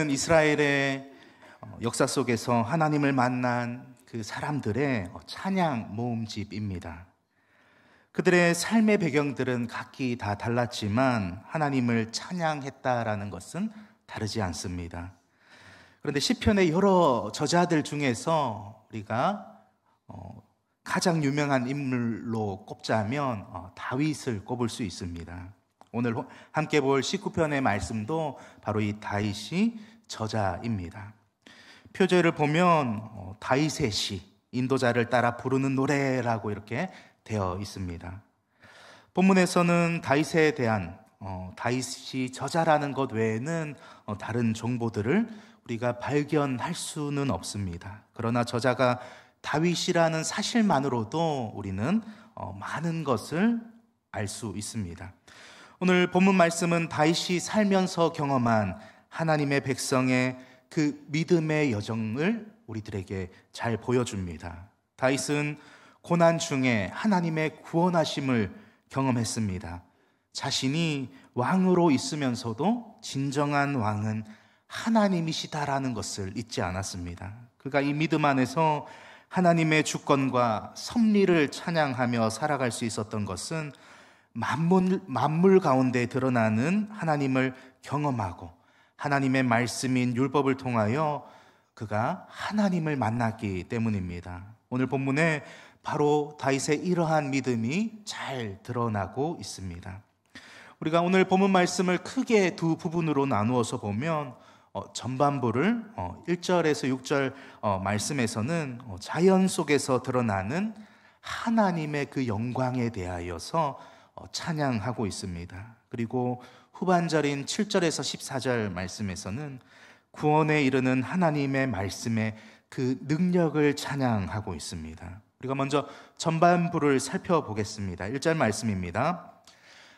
오늘은 이스라엘의 역사 속에서 하나님을 만난 그 사람들의 찬양 모음집입니다. 그들의 삶의 배경들은 각기 다 달랐지만 하나님을 찬양했다라는 것은 다르지 않습니다. 그런데 시편의 여러 저자들 중에서 우리가 가장 유명한 인물로 꼽자면 다윗을 꼽을 수 있습니다. 오늘 함께 볼 19편의 말씀도 바로 이 다윗이 저자입니다. 표제를 보면 다윗의 시, 인도자를 따라 부르는 노래라고 이렇게 되어 있습니다. 본문에서는 다윗에 대한 다윗이 저자라는 것 외에는 다른 정보들을 우리가 발견할 수는 없습니다. 그러나 저자가 다윗이라는 사실만으로도 우리는 많은 것을 알 수 있습니다. 오늘 본문 말씀은 다윗이 살면서 경험한 하나님의 백성의 그 믿음의 여정을 우리들에게 잘 보여줍니다. 다윗은 고난 중에 하나님의 구원하심을 경험했습니다. 자신이 왕으로 있으면서도 진정한 왕은 하나님이시다라는 것을 잊지 않았습니다. 그가 이 믿음 안에서 하나님의 주권과 섭리를 찬양하며 살아갈 수 있었던 것은 만물 가운데 드러나는 하나님을 경험하고 하나님의 말씀인 율법을 통하여 그가 하나님을 만났기 때문입니다. 오늘 본문에 바로 다윗의 이러한 믿음이 잘 드러나고 있습니다. 우리가 오늘 본문 말씀을 크게 두 부분으로 나누어서 보면 전반부를 1절에서 6절 말씀에서는 자연 속에서 드러나는 하나님의 그 영광에 대하여서 찬양하고 있습니다. 그리고 후반절인 7절에서 14절 말씀에서는 구원에 이르는 하나님의 말씀의 그 능력을 찬양하고 있습니다. 우리가 먼저 전반부를 살펴보겠습니다. 1절 말씀입니다.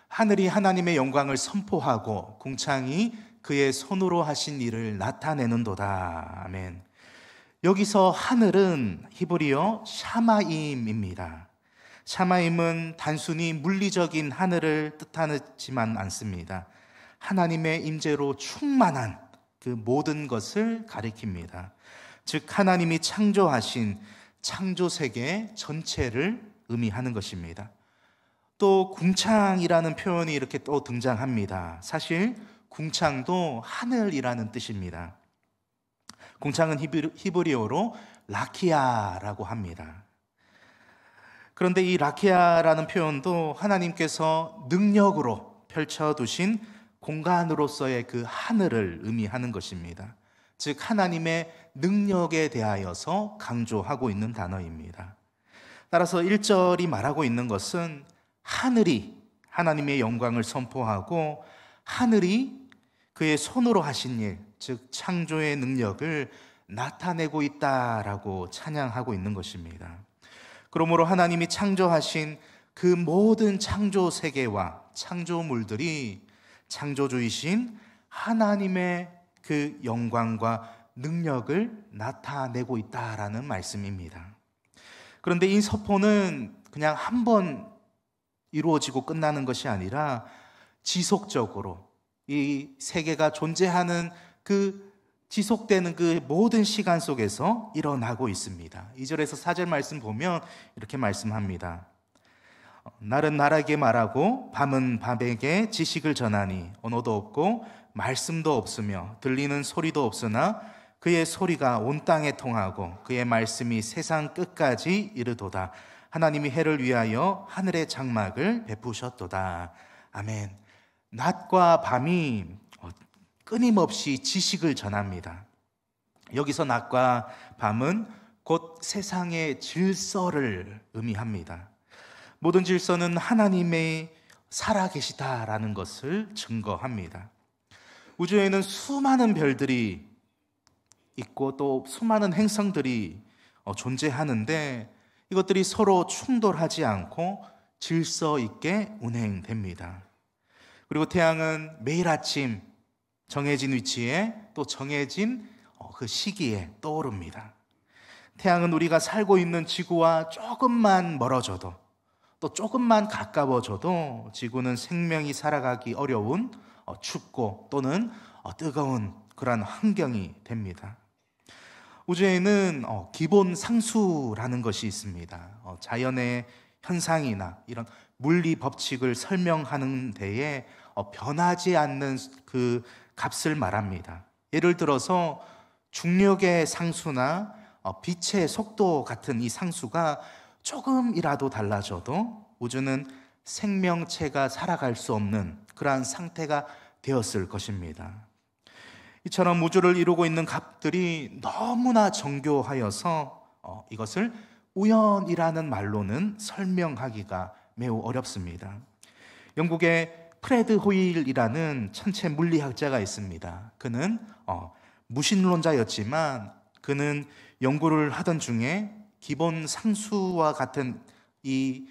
하늘이 하나님의 영광을 선포하고 궁창이 그의 손으로 하신 일을 나타내는도다. 아멘. 여기서 하늘은 히브리어 샤마임입니다. 샤마임은 단순히 물리적인 하늘을 뜻하지만 않습니다. 하나님의 임재로 충만한 그 모든 것을 가리킵니다. 즉 하나님이 창조하신 창조세계 전체를 의미하는 것입니다. 또 궁창이라는 표현이 이렇게 또 등장합니다. 사실 궁창도 하늘이라는 뜻입니다. 궁창은 히브리어로 라키아라고 합니다. 그런데 이 라키아라는 표현도 하나님께서 능력으로 펼쳐두신 공간으로서의 그 하늘을 의미하는 것입니다. 즉 하나님의 능력에 대하여서 강조하고 있는 단어입니다. 따라서 1절이 말하고 있는 것은 하늘이 하나님의 영광을 선포하고 하늘이 그의 손으로 하신 일, 즉 창조의 능력을 나타내고 있다라고 찬양하고 있는 것입니다. 그러므로 하나님이 창조하신 그 모든 창조 세계와 창조물들이 창조주이신 하나님의 그 영광과 능력을 나타내고 있다라는 말씀입니다. 그런데 이 선포는 그냥 한 번 이루어지고 끝나는 것이 아니라 지속적으로 이 세계가 존재하는 그 지속되는 그 모든 시간 속에서 일어나고 있습니다. 2절에서 4절 말씀 보면 이렇게 말씀합니다. 날은 날에게 말하고 밤은 밤에게 지식을 전하니 언어도 없고 말씀도 없으며 들리는 소리도 없으나 그의 소리가 온 땅에 통하고 그의 말씀이 세상 끝까지 이르도다. 하나님이 해를 위하여 하늘의 장막을 베푸셨도다. 아멘. 낮과 밤이 끊임없이 지식을 전합니다. 여기서 낮과 밤은 곧 세상의 질서를 의미합니다. 모든 질서는 하나님의 살아계시다라는 것을 증거합니다. 우주에는 수많은 별들이 있고 또 수많은 행성들이 존재하는데 이것들이 서로 충돌하지 않고 질서 있게 운행됩니다. 그리고 태양은 매일 아침 정해진 위치에 또 정해진 그 시기에 떠오릅니다. 태양은 우리가 살고 있는 지구와 조금만 멀어져도 또 조금만 가까워져도 지구는 생명이 살아가기 어려운 춥고 또는 뜨거운 그러한 환경이 됩니다. 우주에는 기본 상수라는 것이 있습니다. 자연의 현상이나 이런 물리 법칙을 설명하는 데에 변하지 않는 그 값을 말합니다. 예를 들어서 중력의 상수나 빛의 속도 같은 이 상수가 조금이라도 달라져도 우주는 생명체가 살아갈 수 없는 그러한 상태가 되었을 것입니다. 이처럼 우주를 이루고 있는 값들이 너무나 정교하여서 이것을 우연이라는 말로는 설명하기가 매우 어렵습니다. 영국의 프레드 호일이라는 천체 물리학자가 있습니다. 그는 무신론자였지만 그는 연구를 하던 중에 기본 상수와 같은 이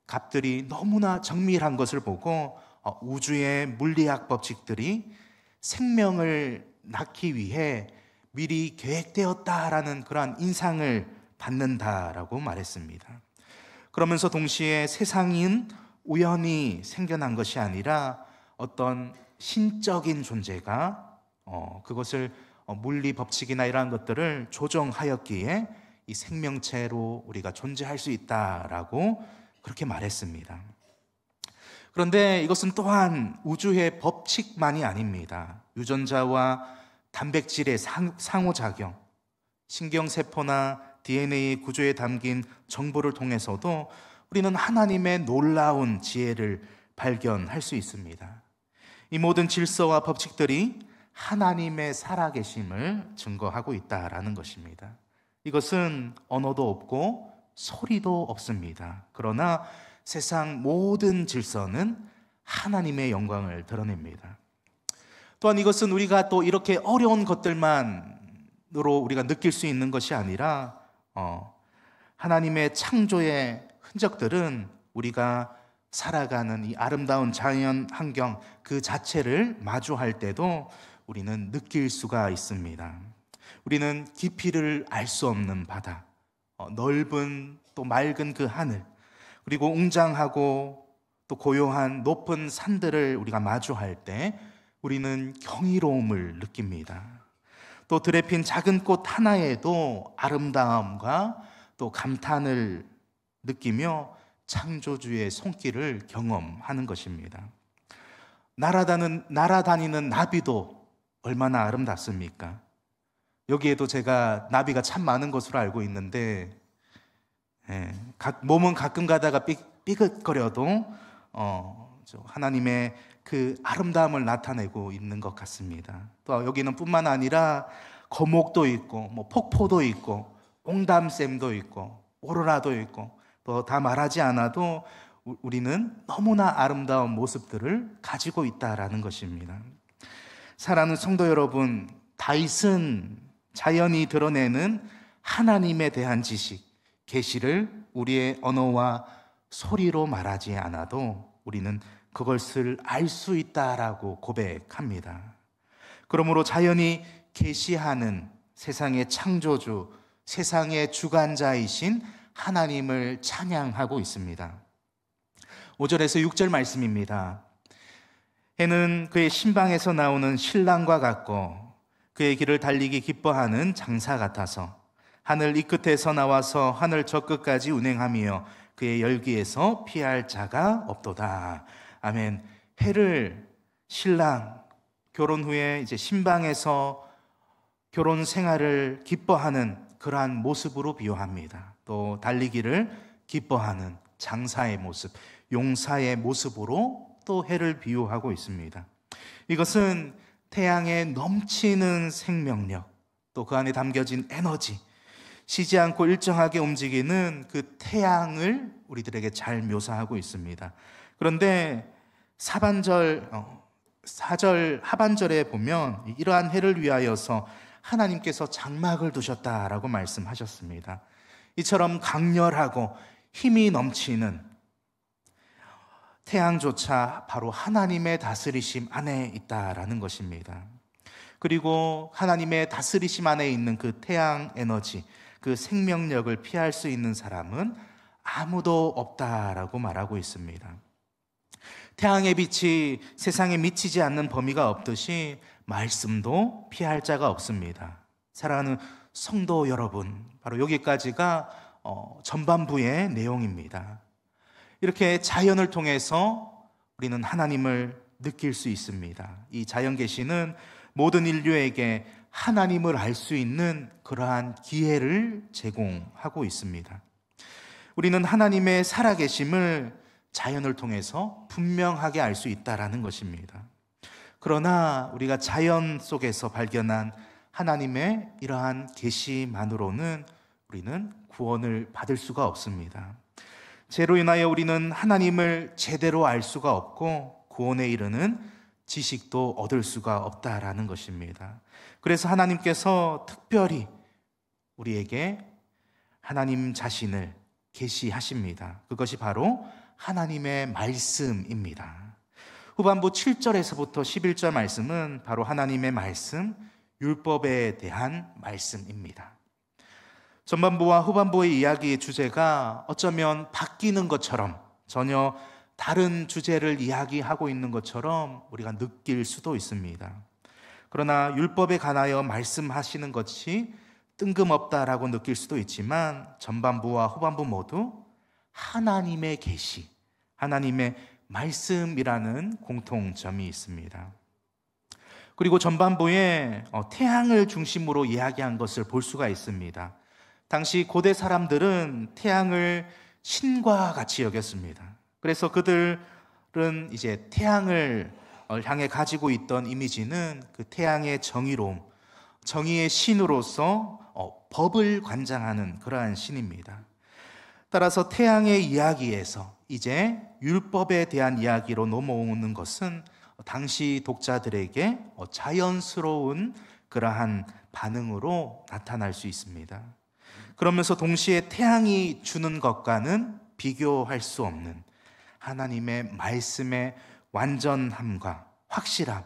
값들이 너무나 정밀한 것을 보고 우주의 물리학 법칙들이 생명을 낳기 위해 미리 계획되었다라는 그러한 인상을 받는다라고 말했습니다. 그러면서 동시에 세상인 우연히 생겨난 것이 아니라 어떤 신적인 존재가 그것을 물리 법칙이나 이러한 것들을 조정하였기에 이 생명체로 우리가 존재할 수 있다라고 그렇게 말했습니다. 그런데 이것은 또한 우주의 법칙만이 아닙니다. 유전자와 단백질의 상호작용, 신경세포나 DNA 구조에 담긴 정보를 통해서도 우리는 하나님의 놀라운 지혜를 발견할 수 있습니다. 이 모든 질서와 법칙들이 하나님의 살아계심을 증거하고 있다라는 것입니다. 이것은 언어도 없고 소리도 없습니다. 그러나 세상 모든 질서는 하나님의 영광을 드러냅니다. 또한 이것은 우리가 또 이렇게 어려운 것들만으로 우리가 느낄 수 있는 것이 아니라 하나님의 창조의 흔적들은 우리가 살아가는 이 아름다운 자연 환경 그 자체를 마주할 때도 우리는 느낄 수가 있습니다. 우리는 깊이를 알 수 없는 바다, 넓은 또 맑은 그 하늘, 그리고 웅장하고 또 고요한 높은 산들을 우리가 마주할 때 우리는 경이로움을 느낍니다. 또 들에 핀 작은 꽃 하나에도 아름다움과 또 감탄을 느끼며 창조주의 손길을 경험하는 것입니다. 날아다니는 나비도 얼마나 아름답습니까? 여기에도 제가 나비가 참 많은 것으로 알고 있는데 몸은 가끔 가다가 삐끗거려도 하나님의 그 아름다움을 나타내고 있는 것 같습니다. 또 여기는 뿐만 아니라 거목도 있고 폭포도 있고 옹담샘도 있고 오로라도 있고 또 다 말하지 않아도 우리는 너무나 아름다운 모습들을 가지고 있다라는 것입니다. 사랑하는 성도 여러분, 다윗은 자연이 드러내는 하나님에 대한 지식, 계시를 우리의 언어와 소리로 말하지 않아도 우리는 그것을 알 수 있다라고 고백합니다. 그러므로 자연이 계시하는 세상의 창조주, 세상의 주관자이신 하나님을 찬양하고 있습니다. 5절에서 6절 말씀입니다. 해는 그의 신방에서 나오는 신랑과 같고 그의 길을 달리기 기뻐하는 장사 같아서 하늘 이 끝에서 나와서 하늘 저 끝까지 운행하며 그의 열기에서 피할 자가 없도다. 아멘. 해를 신랑, 결혼 후에 이제 신방에서 결혼 생활을 기뻐하는 그러한 모습으로 비유합니다. 또 달리기를 기뻐하는 장사의 모습, 용사의 모습으로 또 해를 비유하고 있습니다. 이것은 태양의 넘치는 생명력, 또 그 안에 담겨진 에너지, 쉬지 않고 일정하게 움직이는 그 태양을 우리들에게 잘 묘사하고 있습니다. 그런데 4절 하반절에 보면 이러한 해를 위하여서 하나님께서 장막을 두셨다라고 말씀하셨습니다. 이처럼 강렬하고 힘이 넘치는 태양조차 바로 하나님의 다스리심 안에 있다라는 것입니다. 그리고 하나님의 다스리심 안에 있는 그 태양 에너지, 그 생명력을 피할 수 있는 사람은 아무도 없다라고 말하고 있습니다. 태양의 빛이 세상에 미치지 않는 범위가 없듯이 말씀도 피할 자가 없습니다. 사랑하는 성도 여러분, 바로 여기까지가 전반부의 내용입니다. 이렇게 자연을 통해서 우리는 하나님을 느낄 수 있습니다. 이 자연 계시는 모든 인류에게 하나님을 알 수 있는 그러한 기회를 제공하고 있습니다. 우리는 하나님의 살아계심을 자연을 통해서 분명하게 알 수 있다는 것입니다. 그러나 우리가 자연 속에서 발견한 하나님의 이러한 계시만으로는 우리는 구원을 받을 수가 없습니다. 죄로 인하여 우리는 하나님을 제대로 알 수가 없고 구원에 이르는 지식도 얻을 수가 없다라는 것입니다. 그래서 하나님께서 특별히 우리에게 하나님 자신을 계시하십니다. 그것이 바로 하나님의 말씀입니다. 후반부 7절에서부터 11절 말씀은 바로 하나님의 말씀, 율법에 대한 말씀입니다. 전반부와 후반부의 이야기의 주제가 어쩌면 바뀌는 것처럼, 전혀 다른 주제를 이야기하고 있는 것처럼 우리가 느낄 수도 있습니다. 그러나 율법에 관하여 말씀하시는 것이 뜬금없다라고 느낄 수도 있지만 전반부와 후반부 모두 하나님의 계시, 하나님의 말씀이라는 공통점이 있습니다. 그리고 전반부에 태양을 중심으로 이야기한 것을 볼 수가 있습니다. 당시 고대 사람들은 태양을 신과 같이 여겼습니다. 그래서 그들은 이제 태양을 향해 가지고 있던 이미지는 그 태양의 정의로움, 정의의 신으로서 법을 관장하는 그러한 신입니다. 따라서 태양의 이야기에서 이제 율법에 대한 이야기로 넘어오는 것은 당시 독자들에게 자연스러운 그러한 반응으로 나타날 수 있습니다. 그러면서 동시에 태양이 주는 것과는 비교할 수 없는 하나님의 말씀의 완전함과 확실함,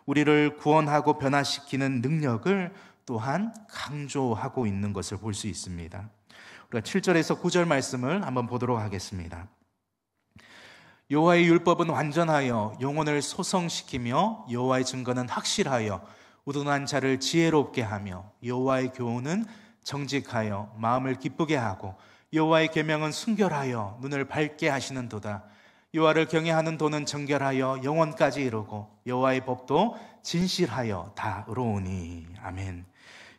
우리를 구원하고 변화시키는 능력을 또한 강조하고 있는 것을 볼 수 있습니다. 우리가 7절에서 9절 말씀을 한번 보도록 하겠습니다. 여호와의 율법은 완전하여 영혼을 소성시키며 여호와의 증거는 확실하여 우둔한 자를 지혜롭게 하며 여호와의 교훈은 정직하여 마음을 기쁘게 하고 여호와의 계명은 순결하여 눈을 밝게 하시는도다. 여호와를 경외하는 도는 정결하여 영원까지 이루고 여호와의 법도 진실하여 다 의로우니. 아멘.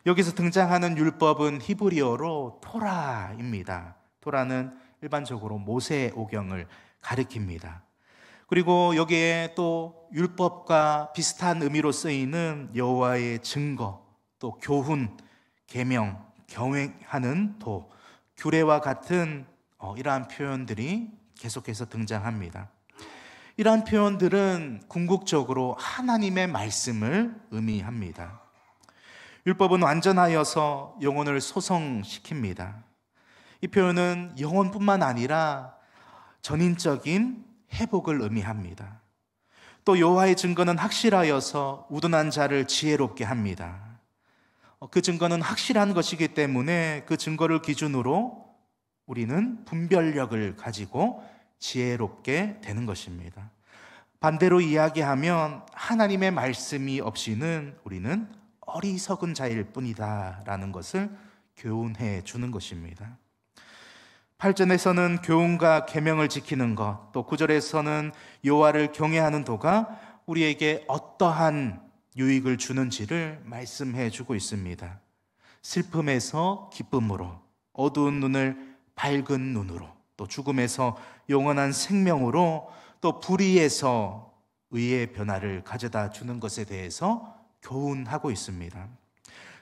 여기서 등장하는 율법은 히브리어로 토라입니다. 토라는 일반적으로 모세오경을 가리킵니다. 그리고 여기에 또 율법과 비슷한 의미로 쓰이는 여호와의 증거, 또 교훈, 계명, 경외하는 도, 규례와 같은 이러한 표현들이 계속해서 등장합니다. 이러한 표현들은 궁극적으로 하나님의 말씀을 의미합니다. 율법은 완전하여서 영혼을 소성시킵니다. 이 표현은 영혼뿐만 아니라 전인적인 회복을 의미합니다. 또 여호와의 증거는 확실하여서 우둔한 자를 지혜롭게 합니다. 그 증거는 확실한 것이기 때문에 그 증거를 기준으로 우리는 분별력을 가지고 지혜롭게 되는 것입니다. 반대로 이야기하면 하나님의 말씀이 없이는 우리는 어리석은 자일 뿐이다라는 것을 교훈해 주는 것입니다. 8절에서는 교훈과 계명을 지키는 것, 또 9절에서는 여호와를 경외하는 도가 우리에게 어떠한 유익을 주는지를 말씀해 주고 있습니다. 슬픔에서 기쁨으로, 어두운 눈을 밝은 눈으로, 또 죽음에서 영원한 생명으로, 또 불의에서 의의 변화를 가져다 주는 것에 대해서 교훈하고 있습니다.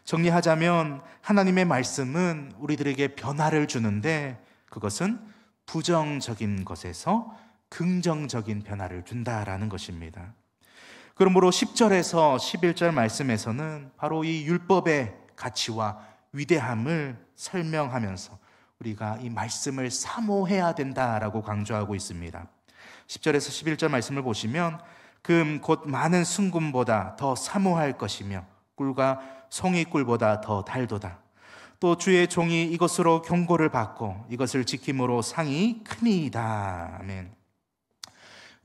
정리하자면 하나님의 말씀은 우리들에게 변화를 주는데 그것은 부정적인 것에서 긍정적인 변화를 준다라는 것입니다. 그러므로 10절에서 11절 말씀에서는 바로 이 율법의 가치와 위대함을 설명하면서 우리가 이 말씀을 사모해야 된다라고 강조하고 있습니다. 10절에서 11절 말씀을 보시면 금 곧 많은 순금보다 더 사모할 것이며 꿀과 송이꿀보다 더 달도다. 또 주의 종이 이것으로 경고를 받고 이것을 지킴으로 상이 크니이다. 아멘.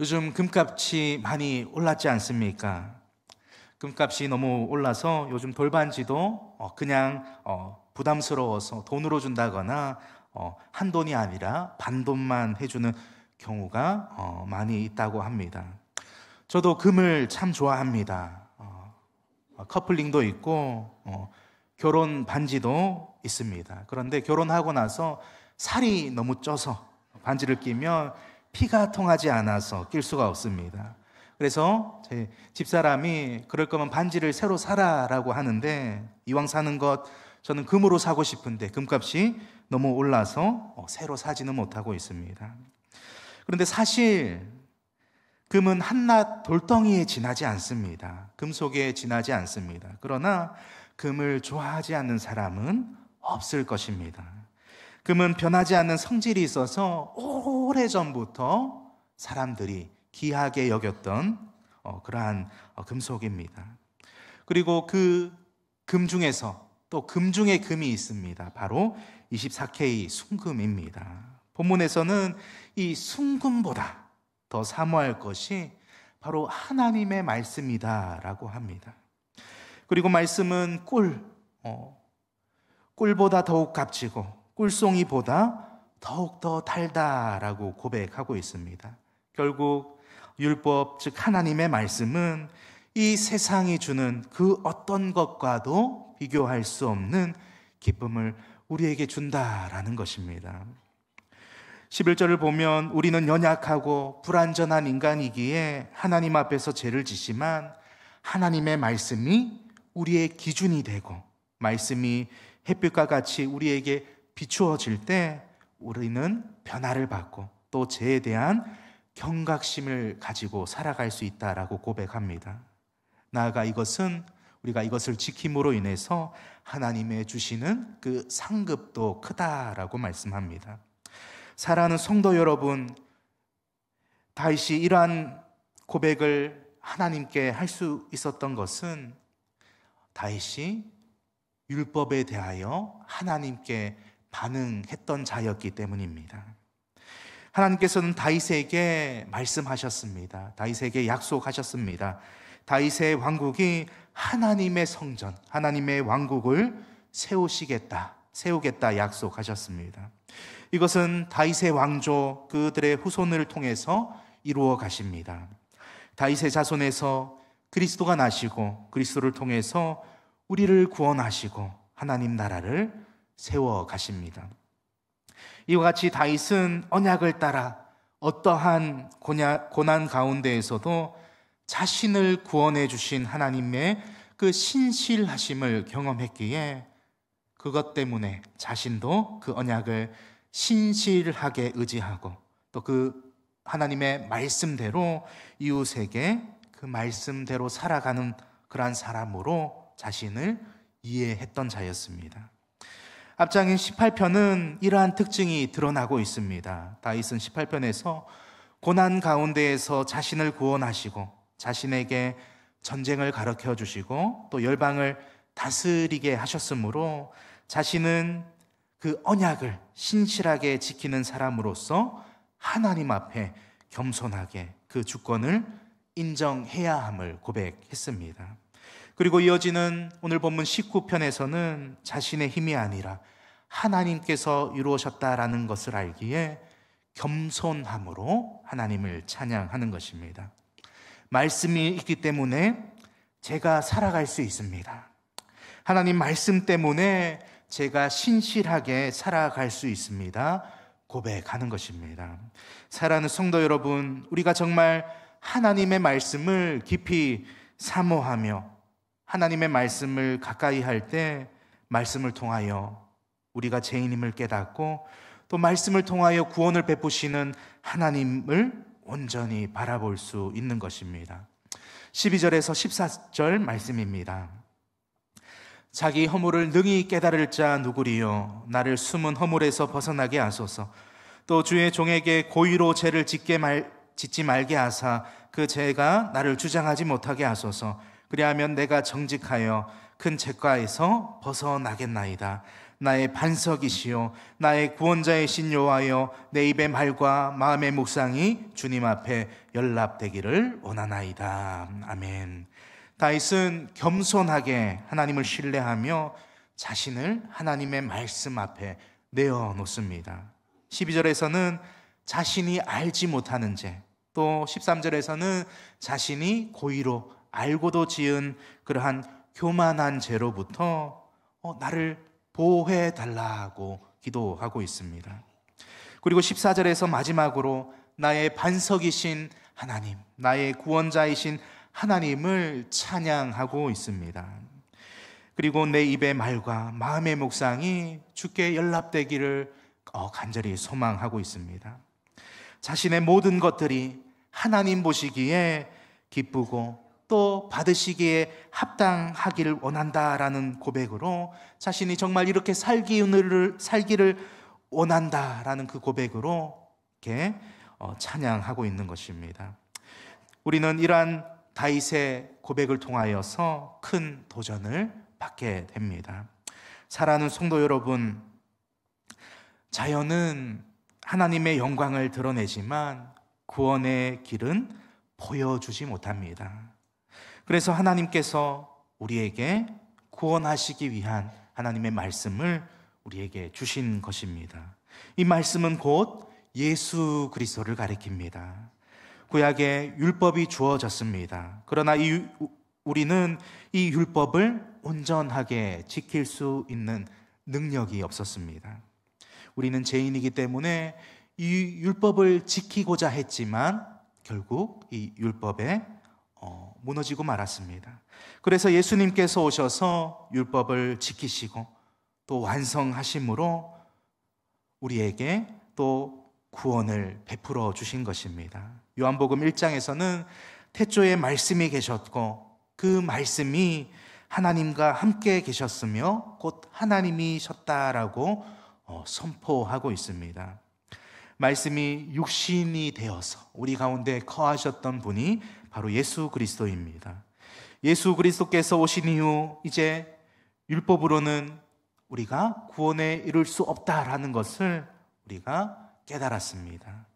요즘 금값이 많이 올랐지 않습니까? 금값이 너무 올라서 요즘 돌반지도 그냥 부담스러워서 돈으로 준다거나 한 돈이 아니라 반 돈만 해주는 경우가 많이 있다고 합니다. 저도 금을 참 좋아합니다. 커플링도 있고 결혼 반지도 있습니다. 그런데 결혼하고 나서 살이 너무 쪄서 반지를 끼면 피가 통하지 않아서 낄 수가 없습니다. 그래서 제 집사람이 그럴 거면 반지를 새로 사라라고 하는데, 이왕 사는 것 저는 금으로 사고 싶은데 금값이 너무 올라서 새로 사지는 못하고 있습니다. 그런데 사실 금은 한낱 돌덩이에 지나지 않습니다. 금속에 지나지 않습니다. 그러나 금을 좋아하지 않는 사람은 없을 것입니다. 금은 변하지 않는 성질이 있어서 오래전부터 사람들이 귀하게 여겼던 그러한 금속입니다. 그리고 그 금 중에서 또 금 중에 금이 있습니다. 바로 24K 순금입니다. 본문에서는 이 순금보다 더 사모할 것이 바로 하나님의 말씀이다라고 합니다. 그리고 말씀은 꿀보다 더욱 값지고 꿀송이보다 더욱더 달다라고 고백하고 있습니다. 결국 율법, 즉 하나님의 말씀은 이 세상이 주는 그 어떤 것과도 비교할 수 없는 기쁨을 우리에게 준다라는 것입니다. 11절을 보면 우리는 연약하고 불완전한 인간이기에 하나님 앞에서 죄를 짓지만 하나님의 말씀이 우리의 기준이 되고 말씀이 햇빛과 같이 우리에게 비추어질 때 우리는 변화를 받고 또 죄에 대한 경각심을 가지고 살아갈 수 있다라고 고백합니다. 나아가 우리가 이것을 지킴으로 인해서 하나님의 주시는 그 상급도 크다라고 말씀합니다. 사랑하는 성도 여러분, 다윗이 이러한 고백을 하나님께 할 수 있었던 것은 다윗이 율법에 대하여 하나님께 반응했던 자였기 때문입니다. 하나님께서는 다윗에게 말씀하셨습니다. 다윗에게 약속하셨습니다. 다윗의 왕국이 하나님의 성전, 하나님의 왕국을 세우겠다 약속하셨습니다. 이것은 다윗의 왕조, 그들의 후손을 통해서 이루어 가십니다. 다윗의 자손에서 그리스도가 나시고 그리스도를 통해서 우리를 구원하시고 하나님 나라를 세워 가십니다. 이와 같이 다윗은 언약을 따라 어떠한 고난 가운데에서도 자신을 구원해 주신 하나님의 그 신실하심을 경험했기에 그것 때문에 자신도 그 언약을 신실하게 의지하고 또 그 하나님의 말씀대로 이웃에게 그 말씀대로 살아가는 그러한 사람으로 자신을 이해했던 자였습니다. 앞장인 18편은 이러한 특징이 드러나고 있습니다. 다윗은 18편에서 고난 가운데에서 자신을 구원하시고 자신에게 전쟁을 가르쳐 주시고 또 열방을 다스리게 하셨으므로 자신은 그 언약을 신실하게 지키는 사람으로서 하나님 앞에 겸손하게 그 주권을 인정해야 함을 고백했습니다. 그리고 이어지는 오늘 본문 19편에서는 자신의 힘이 아니라 하나님께서 이루어셨다라는 것을 알기에 겸손함으로 하나님을 찬양하는 것입니다. 말씀이 있기 때문에 제가 살아갈 수 있습니다. 하나님 말씀 때문에 제가 신실하게 살아갈 수 있습니다. 고백하는 것입니다. 사랑하는 성도 여러분, 우리가 정말 하나님의 말씀을 깊이 사모하며 하나님의 말씀을 가까이 할 때 말씀을 통하여 우리가 죄인임을 깨닫고 또 말씀을 통하여 구원을 베푸시는 하나님을 온전히 바라볼 수 있는 것입니다. 12절에서 14절 말씀입니다. 자기 허물을 능히 깨달을 자 누구리요? 나를 숨은 허물에서 벗어나게 하소서. 또 주의 종에게 고의로 죄를 짓지 말게 하사 그 죄가 나를 주장하지 못하게 하소서. 그리하면 내가 정직하여 큰 죄가에서 벗어나겠나이다. 나의 반석이시요 나의 구원자이신 여호와여, 내 입의 말과 마음의 묵상이 주님 앞에 연락되기를 원하나이다. 아멘. 다윗은 겸손하게 하나님을 신뢰하며 자신을 하나님의 말씀 앞에 내어놓습니다. 12절에서는 자신이 알지 못하는 죄, 또 13절에서는 자신이 고의로 알고도 지은 그러한 교만한 죄로부터 나를 보호해 달라고 기도하고 있습니다. 그리고 14절에서 마지막으로 나의 반석이신 하나님, 나의 구원자이신 하나님을 찬양하고 있습니다. 그리고 내 입의 말과 마음의 묵상이 주께 연락되기를 간절히 소망하고 있습니다. 자신의 모든 것들이 하나님 보시기에 기쁘고 또 받으시기에 합당하기를 원한다라는 고백으로, 자신이 정말 이렇게 살기를 원한다라는 그 고백으로 이렇게 찬양하고 있는 것입니다. 우리는 이러한 다윗의 고백을 통하여서 큰 도전을 받게 됩니다. 사랑하는 성도 여러분, 자연은 하나님의 영광을 드러내지만 구원의 길은 보여주지 못합니다. 그래서 하나님께서 우리에게 구원하시기 위한 하나님의 말씀을 우리에게 주신 것입니다. 이 말씀은 곧 예수 그리스도를 가리킵니다. 구약에 율법이 주어졌습니다. 그러나 우리는 이 율법을 온전하게 지킬 수 있는 능력이 없었습니다. 우리는 죄인이기 때문에 이 율법을 지키고자 했지만 결국 이 율법에 무너지고 말았습니다. 그래서 예수님께서 오셔서 율법을 지키시고 또 완성하심으로 우리에게 또 구원을 베풀어 주신 것입니다. 요한복음 1장에서는 태초에 말씀이 계셨고 그 말씀이 하나님과 함께 계셨으며 곧 하나님이셨다라고 선포하고 있습니다. 말씀이 육신이 되어서 우리 가운데 거하셨던 분이 바로 예수 그리스도입니다. 예수 그리스도께서 오신 이후 이제 율법으로는 우리가 구원에 이를 수 없다라는 것을 우리가 깨달았습니다.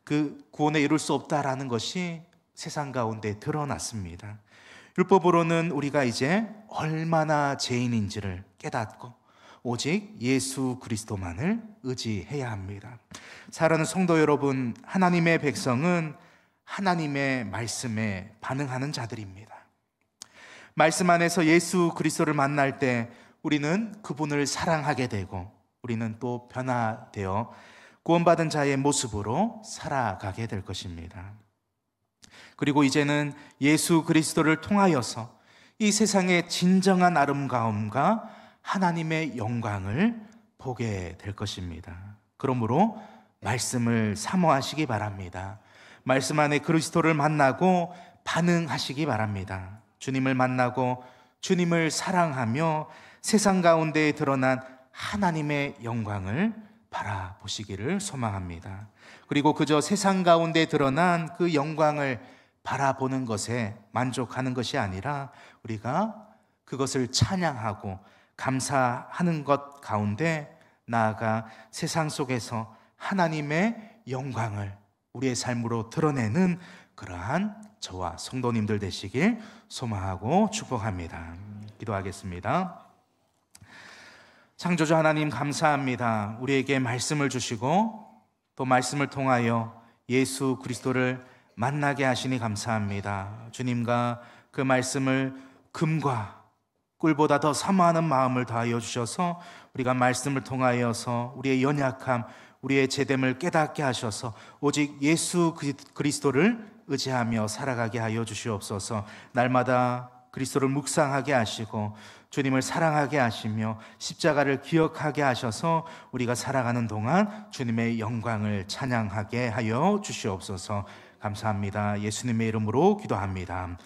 그 구원에 이룰 수 없다라는 것이 세상 가운데 드러났습니다. 율법으로는 우리가 이제 얼마나 죄인인지를 깨닫고 오직 예수 그리스도만을 의지해야 합니다. 사랑하는 성도 여러분, 하나님의 백성은 하나님의 말씀에 반응하는 자들입니다. 말씀 안에서 예수 그리스도를 만날 때 우리는 그분을 사랑하게 되고 우리는 또 변화되어 구원받은 자의 모습으로 살아가게 될 것입니다. 그리고 이제는 예수 그리스도를 통하여서 이 세상의 진정한 아름다움과 하나님의 영광을 보게 될 것입니다. 그러므로 말씀을 사모하시기 바랍니다. 말씀 안에 그리스도를 만나고 반응하시기 바랍니다. 주님을 만나고 주님을 사랑하며 세상 가운데에 드러난 하나님의 영광을 바라보시기를 소망합니다. 그리고 그저 세상 가운데 드러난 그 영광을 바라보는 것에 만족하는 것이 아니라 우리가 그것을 찬양하고 감사하는 것 가운데 나아가 세상 속에서 하나님의 영광을 우리의 삶으로 드러내는 그러한 저와 성도님들 되시길 소망하고 축복합니다. 기도하겠습니다. 창조주 하나님, 감사합니다. 우리에게 말씀을 주시고 또 말씀을 통하여 예수 그리스도를 만나게 하시니 감사합니다. 주님과 그 말씀을 금과 꿀보다 더 사모하는 마음을 다하여 주셔서 우리가 말씀을 통하여서 우리의 연약함, 우리의 죄됨을 깨닫게 하셔서 오직 예수 그리스도를 의지하며 살아가게 하여 주시옵소서. 날마다 그리스도를 묵상하게 하시고 주님을 사랑하게 하시며 십자가를 기억하게 하셔서 우리가 살아가는 동안 주님의 영광을 찬양하게 하여 주시옵소서. 감사합니다. 예수님의 이름으로 기도합니다.